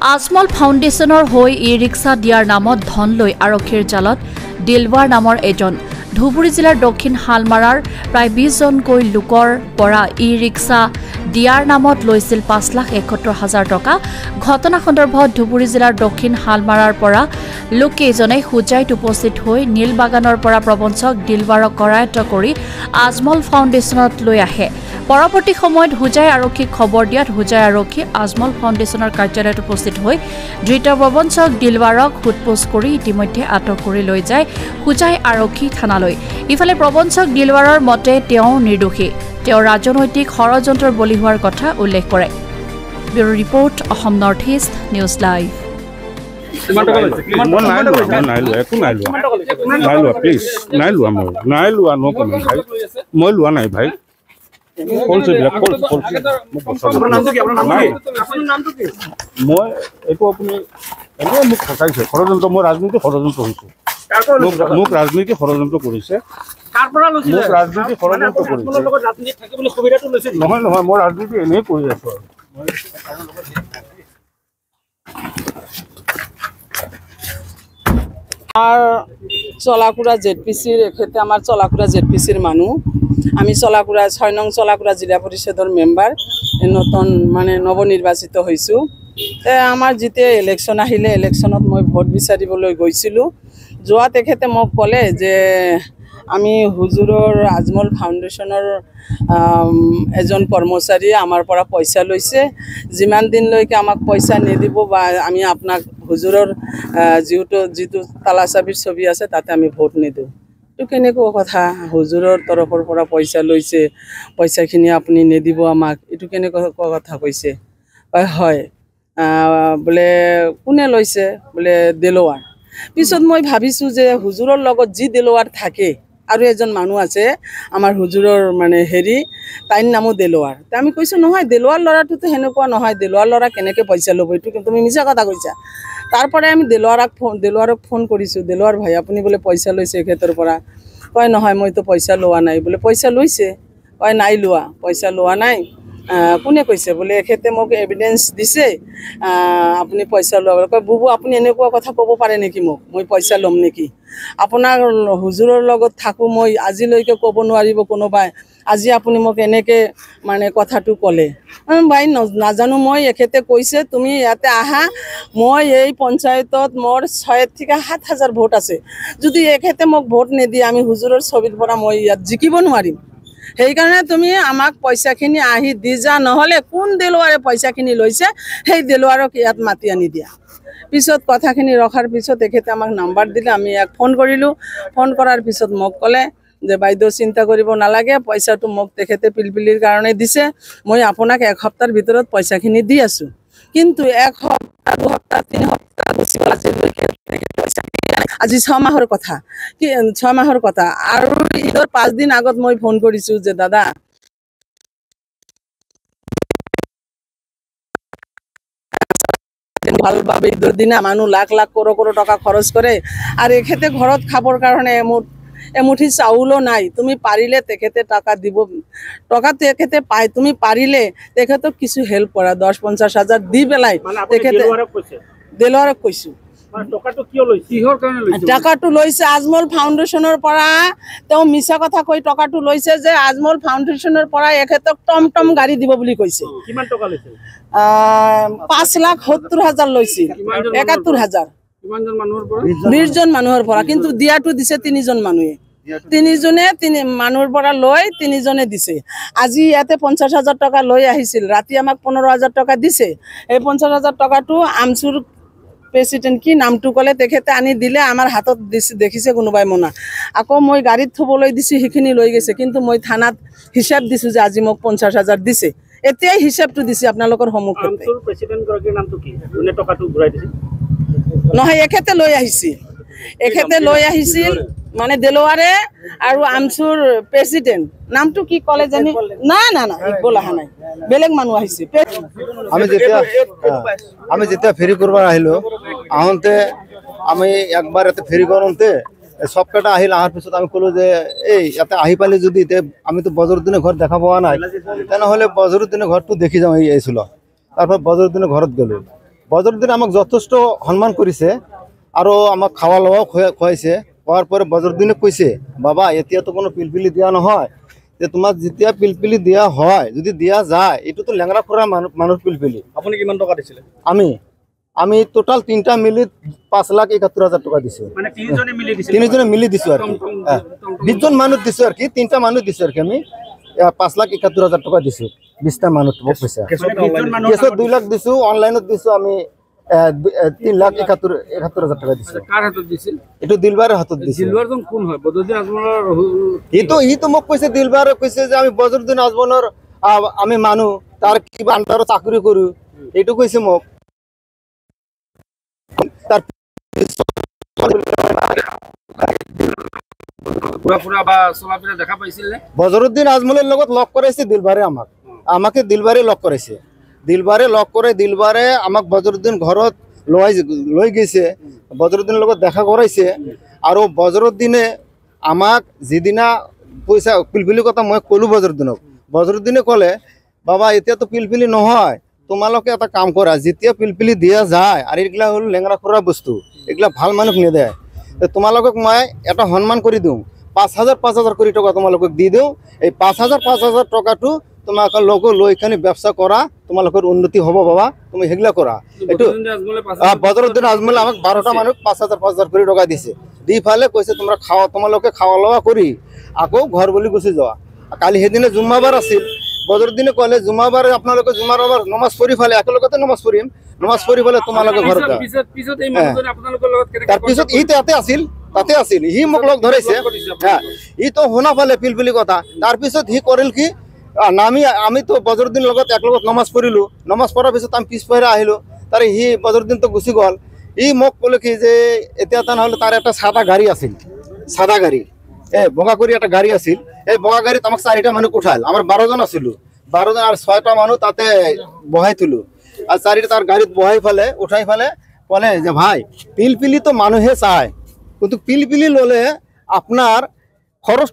আজমল ফাউণ্ডেশ্যনৰ হৈ ই ৰিক্সা দিয়াৰ নামত ধন লৈ আৰক্ষীৰ জালত দিলৱাৰ নামৰ এজন ধুবুৰী জিলাৰ দক্ষিণ হালমাৰাৰ প্ৰায় 20জনকৈ লোকৰ পৰা ই ৰিক্সা দিয়াৰ নামত লৈছিল 5,71,000 টকা। ঘটনা সন্দৰ্ভত ধুবুৰী জিলাৰ দক্ষিণ হালমাৰাৰ পৰা লোককেইজনে হোজাইত উপস্থিত হৈ নীলবাগানৰ পৰা প্ৰবঞ্চক দিলৱাৰক কৰায়ত্ব কৰি আজমল ফাউণ্ডেশ্যনত লৈ আহে। পৰৱৰ্তী সময়ত হোজাই আৰক্ষীক খবৰ দিয়াত হোজাই আৰক্ষী আজমল ফাউণ্ডেশ্যনৰ কাৰ্যালয়ত উপস্থিত হৈ ধৃত প্ৰবঞ্চক দিলৱাৰক সোধপোছ কৰি ইতিমধ্যে আটক কৰি লৈ যায় হোজাই আৰক্ষী থানালৈ। ইফালে প্ৰবঞ্চক দিলৱাৰৰ মতে তেওঁ নিৰ্দোষী, তেওঁ ৰাজনৈতিক ষড়যন্ত্ৰৰ বলি হোৱাৰ কথা উল্লেখ কৰে। Bureau report, Assam north east news live. মই লোৱা নাই ভাই। মই এইটো আপুনি এনেই মোক ফচাইছে, ষড়যন্ত্ৰ। মই ৰাজনীতি ষড়যন্ত্ৰ হৈছো, মোক ৰাজনীতি ষড়যন্ত্ৰ কৰিছে, মোক ৰাজনীতি ষড়যন্ত্ৰ কৰিছে। নহয় নহয়, মই ৰাজনীতি এনেই কৰি আছো। আর চলাকুড়া জেডপিসির এক্ষেত্রে আমার চলাকুড়া জেডপিসির মানুষ, আমি চলাকুড়া 6 নং চলাকুড়া জিলা পরিষদর মেম্বার, নতুন মানে নবনির্বাচিত হয়েছো। আমার যেতে ইলেকশন আহিলে ইলেকশনত মই ভোট বিচাৰিবলৈ গৈছিলোঁ। যোৱা তেখেতে মোক ক'লে যে আমি হুজুৰৰ আজমল ফাউণ্ডেশ্যনৰ এজন কৰ্মচাৰীয়ে আমাৰ পৰা পইচা লৈছে, যিমান দিনলৈকে আমাক পইচা নিদিব বা আমি আপোনাক হুজুৰৰ যিটো তালাচাবিৰ ছবি আছে তাতে আমি ভোট নিদিওঁ। এইটো কেনেকুৱা কথা? হুজুৰৰ তৰফৰ পৰা পইচা লৈছে, পইচাখিনি আপুনি নিদিব আমাক, এইটো কেনেকুৱা কথা কৈছে? হয় বোলে কোনে লৈছে? বোলে দিলৱাৰ। পিছত মই ভাবিছোঁ যে হুজুৰৰ লগত যি দিলৱাৰ থাকে আৰু এজন মানুহ আছে আমাৰ হুজুৰৰ মানে হেৰি, তাইৰ নামো দিলৱাৰ। আমি কৈছোঁ নহয়, দিলৱাৰ ল'ৰাটোতো সেনেকুৱা নহয়, দিলৱাৰ ল'ৰা কেনেকৈ পইচা ল'ব? এইটো কিন্তু তুমি মিছা কথা কৈছা। তাৰপৰাই আমি দিলৱাৰক ফোন কৰিছোঁ, দিলৱাৰ ভাই আপুনি বোলে পইচা লৈছে এখেতৰ পৰা। কয় নহয় মইতো পইচা লোৱা নাই। বোলে পইচা লৈছে? কয় নাই লোৱা, পইচা লোৱা নাই। কোনে কৈছে? বোলে এখেতে মোক এভিডেঞ্চ দিছে আপুনি পইচা লোৱা। কয় বুবু আপুনি এনেকুৱা কথা ক'ব পাৰে নেকি মোক, মই পইচা ল'ম নেকি? আপোনাৰ হুজুৰৰ লগত থাকোঁ মই, আজিলৈকে ক'ব নোৱাৰিব কোনোবাই, আজি আপুনি মোক এনেকৈ মানে কথাটো ক'লে। ভাই নাজানো মই, এখেতে কৈছে তুমি ইয়াতে আহা, মই এই পঞ্চায়তত মোৰ 6 থেকে 7,000 ভোট আছে, যদি এখেতে মোক ভোট নিদিয়ে আমি হুজুৰৰ ছবিৰ পৰা মই ইয়াত জিকিব নোৱাৰিম। সেইকাৰণে তুমি আমাক পইচাখিনি আহি দি যা, নহ'লে কোন দিলৱাৰে পইচাখিনি লৈছে সেই দিলৱাৰক ইয়াত মাতি আনি দিয়া। পিছত কথাখিনি ৰখাৰ পিছত তেখেতে আমাক নাম্বাৰ দিলে, আমি ইয়াক ফোন কৰিলোঁ। ফোন কৰাৰ পিছত মোক ক'লে যে বাইদেউ চিন্তা কৰিব নালাগে, পইচাটো মোক তেখেতে পিলপিলিৰ কাৰণে দিছে, মই আপোনাক 1 সপ্তাহৰ ভিতৰত পইচাখিনি দি আছোঁ। কিন্তু 1 সপ্তাহ 2 সপ্তাহ 3 সপ্তাহ গুচি গ'ল, আজি 6 মাহৰ কথা, 6 মাহৰ কথা। আৰু ঈদৰ 5 দিন আগত মই ফোন কৰিছোঁ যে দাদা ভালভাৱে ঈদৰ দিনা মানুহ লাখ লাখ কৰোৰ টকা খৰচ কৰে, আৰু এখেতে ঘৰত খাবৰ কাৰণে এমুঠি চাউলো নাই। তুমি পাৰিলে তেখেতে টকা দিব, টকা তেখেতে পায়, তুমি পাৰিলে তেখেতক কিছু হেল্প কৰা, 10-50 হাজাৰ দি পেলাই তেখেতে। দিলৱাৰক কৈছোঁ। টাকাটো লৈছে আজমল ফাউণ্ডেশ্যনৰ পৰা। তেওঁ মিছা কথা কৈ টাকাটো লৈছে যে আজমল ফাউণ্ডেশ্যনৰ পৰা এখেতক টমটম গাড়ী দিব বুলি কৈছে। 5,70,000 লৈছিল, 71,000। 20জন মানুহৰ পৰা, কিন্তু দিয়াটো দিছে 3জন মানুহে। 3জনে মানুহৰ পৰা লৈ 3জনে দিছে। আজি ইয়াতে 50,000 টকা লৈ আহিছিল, ৰাতি আমাক 15,000 টকা দিছে। এই 50,000 টকাটো আমচুৰ প্ৰেচিডেণ্ট কি নামটো ক'লে তেখেতে আনি দিলে, আমাৰ হাতত দিছে, দেখিছে কোনোবাই মনা। আকৌ মই গাড়ীত থ'বলৈ দিছোঁ, সেইখিনি লৈ গৈছে। কিন্তু মই থানাত হিচাপ দিছোঁ যে আজি মোক 50,000 দিছে। এতিয়াই হিচাপটো দিছে আপোনালোকৰ সন্মুখত। নহয়, এখেতে লৈ আহিছিল, এখেতে লৈ আহিছিল মানে দিলৱাৰে আৰু আমচুৰ প্ৰেচিডেণ্ট নামটো কি ক'লে জানি না না না ইকবল অহা নাই, বেলেগ মানুহ আহিছে। আমি যেতিয়া ফেরি করবার আহিলো, আহোঁতে আমি একবার এতে ফেরি কৰোঁতে সবকেটা আহিল। আহাৰ পিছত আমি ক'লো যে এই ইয়াতে আহি পালে যদি আমি তো বজৰুদ্দিনৰ ঘৰ দেখা পোৱা নাই, তেনেহ'লে বজৰুদ্দিনৰ ঘৰটো দেখি যাওঁ। এই ছিল। তাৰপৰ বজৰুদ্দিনৰ ঘৰত গ'লো। বজৰুদ্দিন আমাক যথেষ্ট সন্মান কৰিছে আৰু আমাক খাওয়া লোৱাও খুৱাইছে। খোৱাৰ পরে বজরুদ্দিনে কৈছে, বাবা এতিয়া তো কোনো পিলপিলি দিয়া নহয়, যে তোমাক যেতিয়া পিলপিলি দিয়া হয়, যদি দিয়া যায়, এইটো তো লেংৰা খুৰা মানুহ পিলপিলি। আপুনি কিমান টকা দিছিলে? আমি টোটাল 3টা মিলি 5,71,000 টকা দিছো। মানে 3জনে মিলি দিছিল? 3জনে মিলি দিছো আর কি। 20জন মানুহ দিছো আর কি, 3টা মানুহ দিছো আর কি। আমি 5,71,000 টকা দিছো 20টা মানুহ পইচা। কেছত 2 লাখ দিছো, অনলাইনত দিছো আমি 3,71,000 টাকা দিছো। কার হাতত দিছিল? এটো দিলবারের হাতত দিছিল। দিলবারজন কোন হয়? বদরুদ্দিন আজমলের? ই তো মোক কইছে, দিলবারে কইছে যে আমি বদরুদ্দিন আজমলের আমি মানুহ, তার কিবা আন্ডারত চাকরি কरू, এইটো কইছে মোক। তার পুরা বা চলাফেরা দেখা পাইছিল নে? বজরুদ্দিন আজমলের লগত লক করাইছে দিলবারে আমাকে দিলবারে লক করাইছে। দিলবারে লক করে দিলবারে আমাক বজরুদ্দিন ঘরত লৈ গেছে, বজরুদ্দিনের লগত দেখা করাইছে। আৰু বজৰুদ্দিনে আমাক যেদিনা পইচা পিলপিলি কথা মই কলো বজৰুদ্দিনে কলে, বাবা এতিয়া তো পিলপিলি নহয়, তোমালোকে এটা কাম কৰা, যেতিয়া পিলপিলি দিয়া যায়, আৰ এগুলা হল লেংৰা খুৰা বস্তু, এগুলা ভাল মানুষ নেদেয়, তোমালোকক মই এটা সন্মান কৰি দিওঁ, 5,000 কোটি টাকা তোমালোকক দি দিওঁ। এই 5,000 টাকাটো তোমালোকৰ লোক লৈ খানি ব্যবসা কৰা, তোমালোকৰ উন্নতি হ'ব বাবা, তুমি সেগুলা কৰা। এইটো বজরুদ্দিন আজমলে আমাক 12টা মানুহ 5,000 কোটি টাকা দিছে। দি ফালে কৈছে তোমালোকে খাওয়া লোৱা কৰি আকৌ ঘৰ বুলি গুচি যোৱা। কালি সেদিনে জুম্মাবাৰ আছিল, বজৰুদ্দিনে কলে জুম্মাবাৰে আপোনালোকে জুম্মাৰ নমাজ পঢ়ি ফালে একেলগতে নমাজ পঢ়িম, নমাজ পঢ়ি ফালে তোমালোকে ঘৰত যা। তাৰপিছত ই তাতে আছিল, সি মোক লগ ধৰাইছে। ই তো শুনা পালে পিলপিলি কথা। তাৰপিছত সি কৰিল কি, আমি তো বজরুদ্দিনের লগত একলগত নমাজ পড়িলো, নমাজ পড়ার পিছত আমি পিছপরে আহিলো। তার সি বজরুদ্দিন তো গুচি গল। ই মোক কলে কি যে এতিয়া তাহলে তার একটা সাদা গাড়ি আছিল, সাদা গাড়ি, বগা করে একটা গাড়ি আছিল। এই বগা গাড়িত আমাক 4টা মানুষ উঠাল, আমার 12 জন আছিল, 12 জন আর 6টা মানুষ তাতে বহাই থিলো। আর 4টা তার গাড়িত বহাই ফেলে উঠাই ফেলে বলে যে ভাই পিলপিলি তো মানুহে চায়, কিন্তু পিলপিলি ললে আপনার খরচ